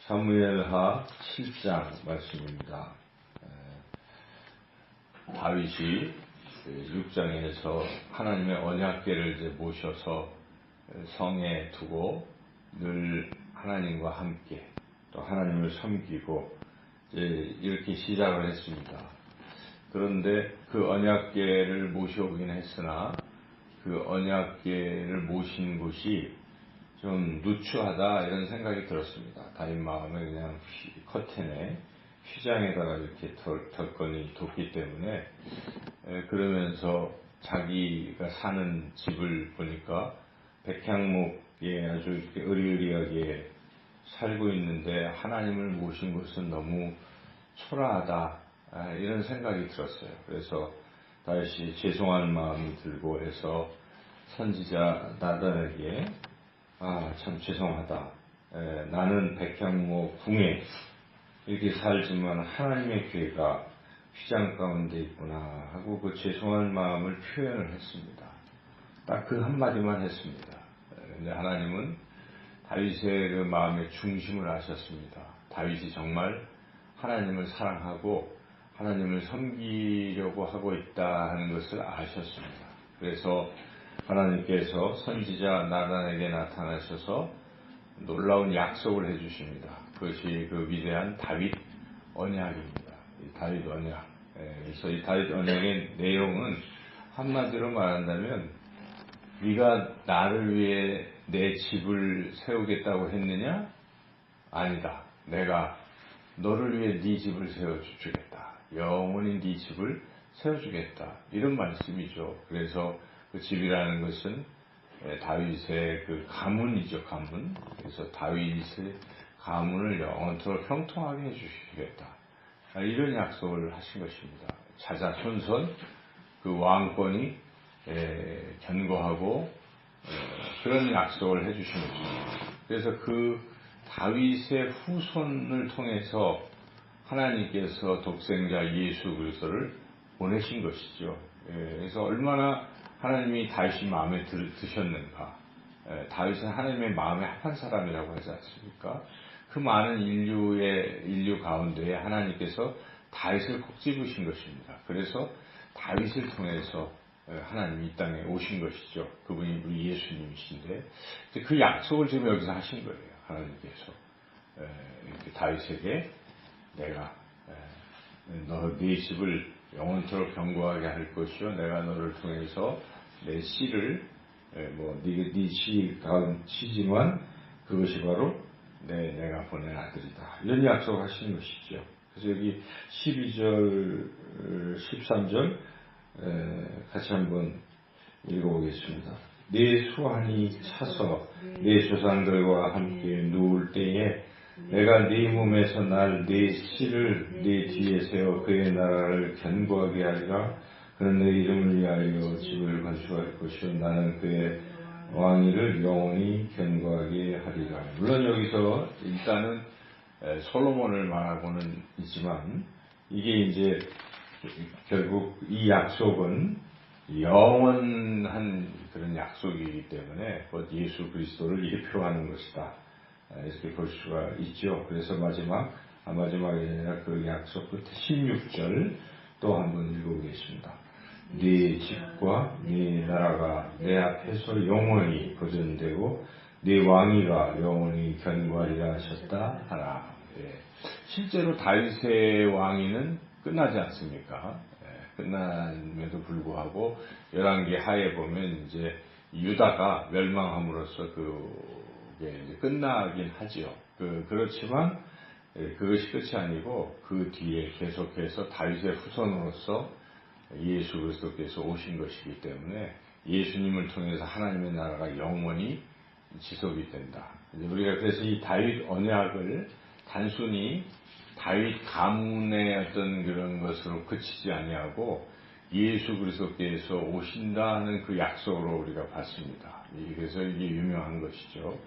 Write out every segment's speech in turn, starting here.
사무엘하 7장 말씀입니다. 다윗이 6장에서 하나님의 언약궤를 이제 모셔서 성에 두고 늘 하나님과 함께 또 하나님을 섬기고 이제 이렇게 시작을 했습니다. 그런데 그 언약궤를 모셔오긴 했으나 그 언약궤를 모신 곳이 좀 누추하다 이런 생각이 들었습니다. 다윗 마음에 그냥 커튼에 휘장에다가 이렇게 덜건이 뒀기 때문에 그러면서 자기가 사는 집을 보니까 백향목에 아주 이렇게 으리으리하게 살고 있는데 하나님을 모신 것은 너무 초라하다 이런 생각이 들었어요. 그래서 다윗이 죄송한 마음이 들고 해서 선지자 나단에게 참 죄송하다. 나는 백향목 궁에 이렇게 살지만 하나님의 궤가 휘장 가운데 있구나 하고 그 죄송한 마음을 표현을 했습니다. 딱 그 한마디만 했습니다. 근데 하나님은 다윗의 그 마음의 중심을 아셨습니다. 다윗이 정말 하나님을 사랑하고 하나님을 섬기려고 하고 있다 하는 것을 아셨습니다. 그래서 하나님께서 선지자 나단에게 나타나셔서 놀라운 약속을 해주십니다. 그것이 그 위대한 다윗 언약입니다. 이 다윗 언약. 그래서 이 다윗 언약의 내용은 한마디로 말한다면 네가 나를 위해 내 집을 세우겠다고 했느냐? 아니다. 내가 너를 위해 네 집을 세워주겠다. 영원히 네 집을 세워주겠다. 이런 말씀이죠. 그래서 그 집이라는 것은 다윗의 그 가문이죠, 가문. 그래서 다윗의 가문을 영원토록 형통하게 해주시겠다. 이런 약속을 하신 것입니다. 자자손손 그 왕권이 견고하고 그런 약속을 해주신 것입니다. 그래서 그 다윗의 후손을 통해서 하나님께서 독생자 예수 그리스도를 보내신 것이죠. 그래서 얼마나 하나님이 다윗이 마음에 드셨는가. 다윗은 하나님의 마음에 합한 사람이라고 하지 않습니까? 그 많은 인류 가운데에 하나님께서 다윗을 꼭 집으신 것입니다. 그래서 다윗을 통해서 하나님이 이 땅에 오신 것이죠. 그분이 우리 예수님이신데 그 약속을 지금 여기서 하신 거예요. 하나님께서 이렇게 다윗에게 내가 네 집을 영원토록 견고하게 할 것이요 내가 너를 통해서 내 씨를 네 씨지만 그것이 바로 내가 보낸 아들이다. 이런 약속을 하시는 것이죠. 그래서 여기 12절 13절 같이 한번 읽어보겠습니다. 네 수완이 차서 네 조상들과 함께 누울 때에 내가 네 몸에서 날 네 씨를 네 뒤에 세워 그의 나라를 견고하게 하리라. 그는 내 이름을 위하여 집을 건축할 것이요 나는 그의 왕위를 영원히 견고하게 하리라. 물론 여기서 일단은 솔로몬을 말하고는 있지만 이게 이제 결국 이 약속은 영원한 그런 약속이기 때문에 곧 예수 그리스도를 예표하는 것이다. 이렇게 볼 수가 있죠. 그래서 마지막에 아니라 그 약속 끝에 16절 또 한번 읽어보겠습니다. 네 집과 네 나라가 내 앞에서 영원히 보존되고 네 왕위가 영원히 견고하리라 하셨다 하라. 실제로 다윗의 왕위는 끝나지 않습니까? 끝남에도 불구하고 열왕기 하에 보면 이제 유다가 멸망함으로써 그게 이제 끝나긴 하지요. 그렇지만 그것이 끝이 아니고 그 뒤에 계속해서 다윗의 후손으로서 예수 그리스도께서 오신 것이기 때문에 예수님을 통해서 하나님의 나라가 영원히 지속이 된다. 우리가 그래서 이 다윗 언약을 단순히 다윗 가문의 어떤 그런 것으로 그치지 아니하고 예수 그리스도께서 오신다는 그 약속으로 우리가 봤습니다. 그래서 이게 유명한 것이죠.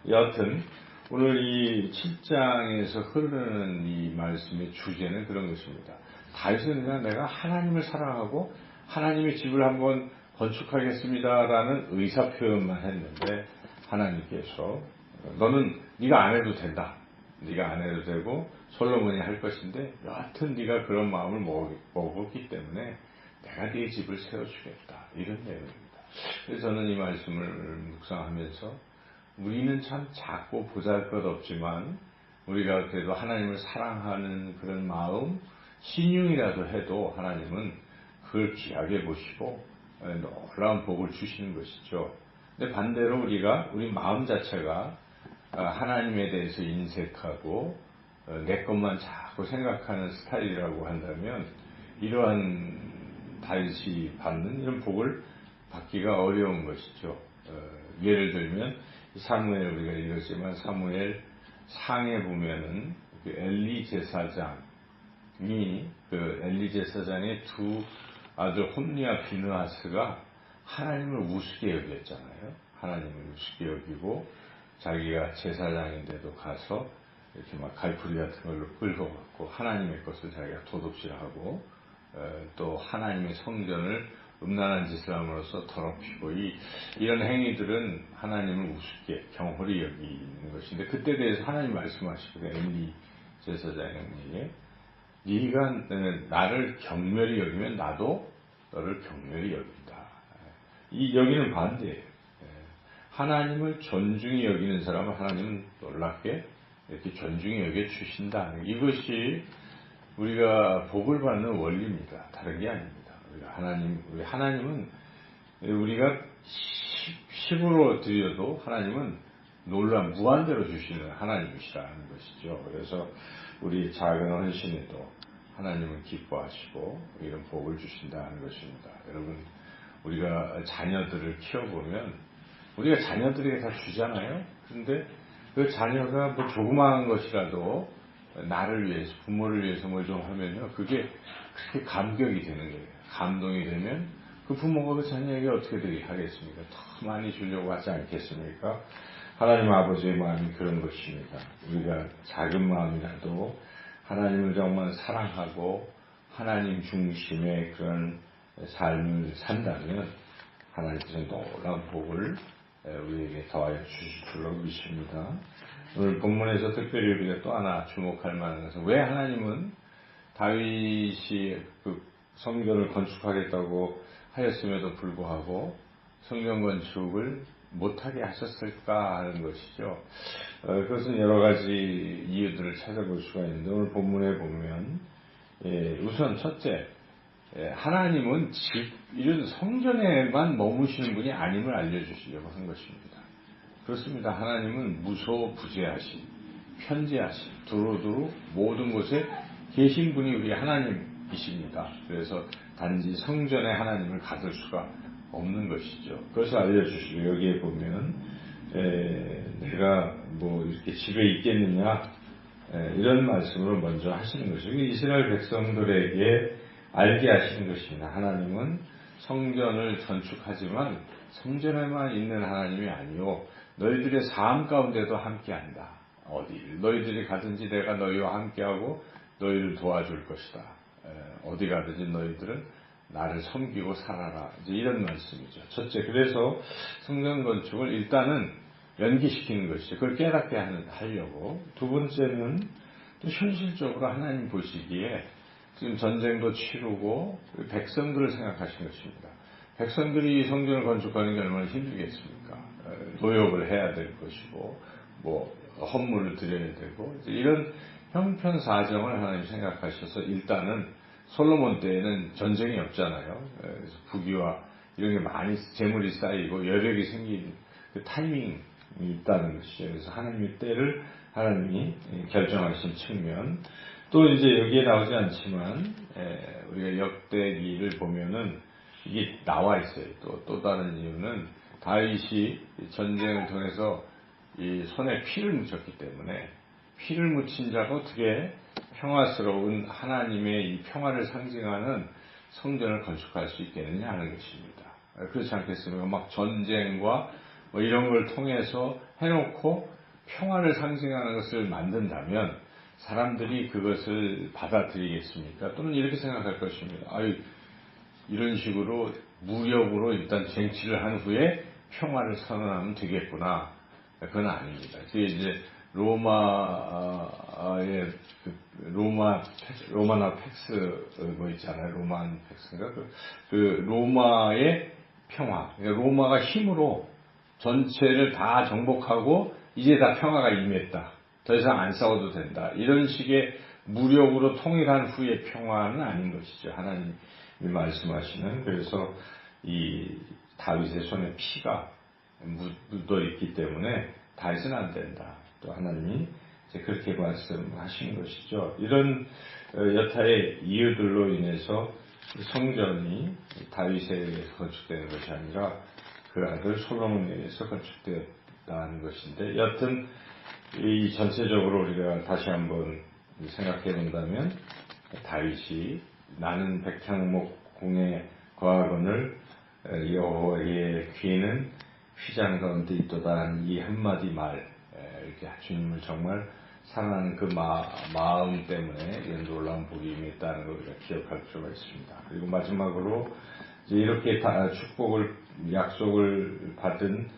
여하튼 오늘 이 7장에서 흐르는 이 말씀의 주제는 그런 것입니다. 다윗은 그냥 내가 하나님을 사랑하고 하나님의 집을 한번 건축하겠습니다라는 의사표현만 했는데 하나님께서 너는 네가 안 해도 된다. 네가 안 해도 되고 솔로몬이 할 것인데 여하튼 네가 그런 마음을 먹었기 때문에 내가 네 집을 세워주겠다. 이런 내용입니다. 그래서 저는 이 말씀을 묵상하면서 우리는 참 작고 보잘것없지만 우리가 그래도 하나님을 사랑하는 그런 마음, 신용이라도 해도 하나님은 그걸 귀하게 보시고 놀라운 복을 주시는 것이죠. 근데 반대로 우리 마음 자체가 하나님에 대해서 인색하고 내 것만 자꾸 생각하는 스타일이라고 한다면 이러한 다윗이 받는 이런 복을 받기가 어려운 것이죠. 예를 들면 사무엘 우리가 읽었지만 사무엘 상에 보면은 그 엘리 제사장이 그 엘리 제사장의 두 아들 홈리와 비느하스가 하나님을 우습게 여겼잖아요. 하나님을 우습게 여기고 자기가 제사장인데도 가서 이렇게 막 갈풀이 같은 걸로 끌어갖고 하나님의 것을 자기가 도둑질하고 또 하나님의 성전을 음란한 짓을 함으로써 더럽히고 이런 행위들은 하나님을 우습게 경홀히 여기는 것인데 그때 대해서 하나님 말씀하시거든요. 엘리 제사장에게 네가 나를 경멸히 여기면 나도 너를 경멸히 여긴다. 여기는 반대예요. 하나님을 존중히 여기는 사람은 하나님은 놀랍게 이렇게 존중히 여겨 주신다. 이것이 우리가 복을 받는 원리입니다. 다른 게 아닙니다. 우리 하나님은 우리가 10으로 드려도 하나님은 놀라운 무한대로 주시는 하나님이시라는 것이죠. 그래서 우리 작은 헌신에도 하나님은 기뻐하시고 이런 복을 주신다는 것입니다. 여러분 우리가 자녀들을 키워보면 우리가 자녀들에게 다 주잖아요. 그런데 그 자녀가 뭐 조그마한 것이라도 나를 위해서 부모를 위해서 뭘 좀 하면요 그게 그렇게 감격이 되는 거예요. 감동이 되면 그 부모가 그 자녀에게 어떻게 되게 하겠습니까? 더 많이 주려고 하지 않겠습니까? 하나님 아버지의 마음이 그런 것입니다. 우리가 작은 마음이라도 하나님을 정말 사랑하고 하나님 중심의 그런 삶을 산다면 하나님께서 놀라운 복을 우리에게 더하여 주실 줄로 믿습니다. 오늘 본문에서 특별히 우리가 또 하나 주목할 만한 것은 왜 하나님은 다윗이 그 성전을 건축하겠다고 하였음에도 불구하고 성전 건축을 못하게 하셨을까 하는 것이죠. 그것은 여러 가지 이유들을 찾아볼 수가 있는데 오늘 본문에 보면 우선 첫째 하나님은 이런 성전에만 머무시는 분이 아님을 알려주시려고 한 것입니다. 그렇습니다. 하나님은 무소부재하신 편재하신 두루두루 모든 곳에 계신 분이 우리 하나님이십니다. 그래서 단지 성전에 하나님을 가둘 수가 없는 것이죠. 그것을 알려주시고 여기에 보면 내가 뭐 이렇게 집에 있겠느냐 이런 말씀으로 먼저 하시는 것이고 이스라엘 백성들에게 알게 하시는 것입니다. 하나님은 성전을 건축하지만 성전에만 있는 하나님이 아니요 너희들의 삶 가운데도 함께한다. 어디 너희들이 가든지 내가 너희와 함께하고 너희를 도와줄 것이다. 어디 가든지 너희들은 나를 섬기고 살아라. 이제 이런 말씀이죠. 첫째, 그래서 성전 건축을 일단은 연기시키는 것이죠. 그걸 깨닫게 하려고. 두 번째는 또 현실적으로 하나님 보시기에 지금 전쟁도 치르고 백성들을 생각하신 것입니다. 백성들이 성전을 건축하는 게 얼마나 힘들겠습니까? 노역을 해야 될 것이고 뭐 헌물을 드려야 되고 이런 형편 사정을 하나님 생각하셔서 일단은 솔로몬 때에는 전쟁이 없잖아요. 그래서 부귀와 이런 게 많이 재물이 쌓이고 여력이 생긴 그 타이밍이 있다는 것이죠. 그래서 하나님의 때를 하나님이 결정하신 측면. 또 이제 여기에 나오지 않지만 우리가 역대기를 보면은 이게 나와 있어요. 또 다른 이유는 다윗이 전쟁을 통해서 이 손에 피를 묻혔기 때문에 피를 묻힌 자가 어떻게 평화스러운 하나님의 이 평화를 상징하는 성전을 건축할 수 있겠느냐 하는 것입니다. 그렇지 않겠습니까? 막 전쟁과 뭐 이런 걸 통해서 해놓고 평화를 상징하는 것을 만든다면 사람들이 그것을 받아들이겠습니까? 또는 이렇게 생각할 것입니다. 이런 식으로 무력으로 일단 쟁취를 한 후에 평화를 선언하면 되겠구나. 그건 아닙니다. 그게 이제 로마의 로마나 팩스 뭐 있잖아요. 로만 팩스인가 그 로마의 평화. 그러니까 로마가 힘으로 전체를 다 정복하고 이제 다 평화가 임했다. 더 이상 안 싸워도 된다. 이런 식의 무력으로 통일한 후의 평화는 아닌 것이죠. 하나님이 말씀하시는. 그래서 이 다윗의 손에 피가 묻어 있기 때문에 다윗은 안 된다. 또 하나님이 이제 그렇게 말씀하신 것이죠. 이런 여타의 이유들로 인해서 성전이 다윗에 의해서 건축되는 것이 아니라 그 아들 솔로몬에 의해서 건축되었다는 것인데, 여튼 이 전체적으로 우리가 다시 한번 생각해 본다면 다윗이 나는 백향목 공에 거하거늘 여호와의 귀에는 휘장 가운데 있도다 이 한마디 말, 이렇게 주님을 정말 사랑하는 그 마음 때문에 이런 놀라운 복이 임했다는 걸 우리가 기억할 필요가 있습니다. 그리고 마지막으로 이제 이렇게 다 축복을 약속을 받은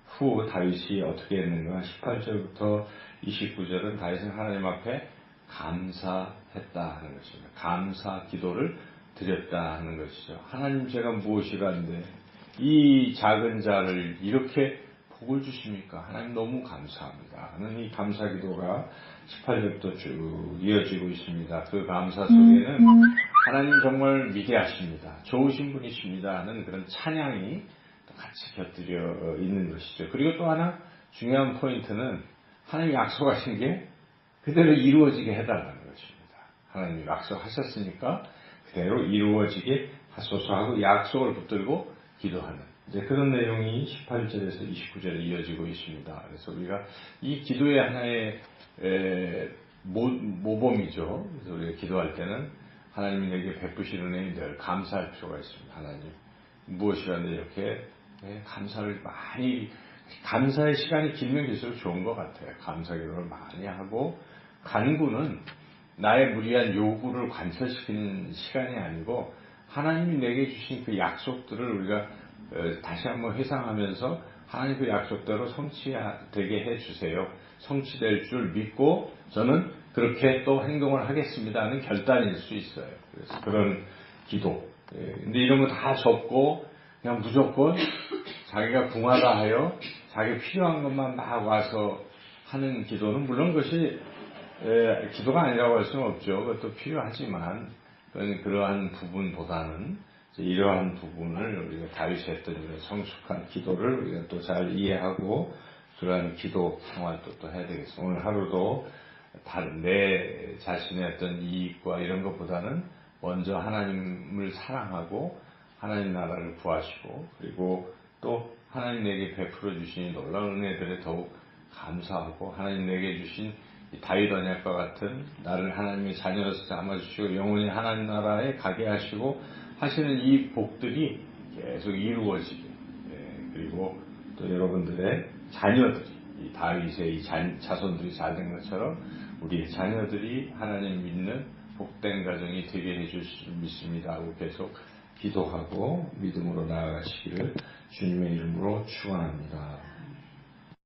후 다윗이 어떻게 했는가? 18절부터 29절은 다윗은 하나님 앞에 감사했다 하는 것입니다. 감사 기도를 드렸다 하는 것이죠. 하나님, 제가 무엇이가 한데 이 작은 자를 이렇게 복을 주십니까? 하나님 너무 감사합니다 하는 이 감사 기도가 18절부터 쭉 이어지고 있습니다. 그 감사 속에는 하나님 정말 위대하십니다, 좋으신 분이십니다 하는 그런 찬양이 같이 곁들여 있는 것이죠. 그리고 또 하나 중요한 포인트는 하나님이 약속하신 게 그대로 이루어지게 해달라는 것입니다. 하나님이 약속하셨으니까 그대로 이루어지게 하소서 하고 약속을 붙들고 기도하는 이제 그런 내용이 18절에서 29절에 이어지고 있습니다. 그래서 우리가 이 기도의 하나의 모범이죠. 그래서 우리가 기도할 때는 하나님이 내게 베푸시는 은혜에 늘 감사할 필요가 있습니다. 하나님 무엇이라도 이렇게 감사를 많이, 감사의 시간이 길면 길수록 좋은 것 같아요. 감사 기도를 많이 하고, 간구는 나의 무리한 요구를 관철시키는 시간이 아니고 하나님이 내게 주신 그 약속들을 우리가 다시 한번 회상하면서 하나님 그 약속대로 성취되게 해주세요. 성취될 줄 믿고 저는 그렇게 또 행동을 하겠습니다 하는 결단일 수 있어요. 그래서 그런 기도. 근데 이런 거 다 접고 그냥 무조건 자기가 궁하다 하여 자기 필요한 것만 막 와서 하는 기도는 물론 그것이 기도가 아니라고 할 수는 없죠. 그것도 필요하지만 그러한 부분보다는 이러한 부분을 우리가 다윗이 했던 이런 성숙한 기도를 우리가 또 잘 이해하고 그러한 기도 생활도 또 해야 되겠습니다. 오늘 하루도 다른 내 자신의 어떤 이익과 이런 것보다는 먼저 하나님을 사랑하고 하나님 나라를 구하시고 그리고 또 하나님 내게 베풀어 주신 놀라운 은혜들에 더욱 감사하고 하나님 내게 주신 이 다윗 언약과 같은 나를 하나님의 자녀로서 삼아주시고 영원히 하나님 나라에 가게 하시고 하시는 이 복들이 계속 이루어지게, 그리고 또 여러분들의 자녀들이 이 다윗의 이 자손들이 잘 된 것처럼 우리의 자녀들이 하나님 믿는 복된 가정이 되게 해줄 줄 믿습니다 하고 계속 기도하고 믿음으로 나아가시기를 주님의 이름으로 축원합니다.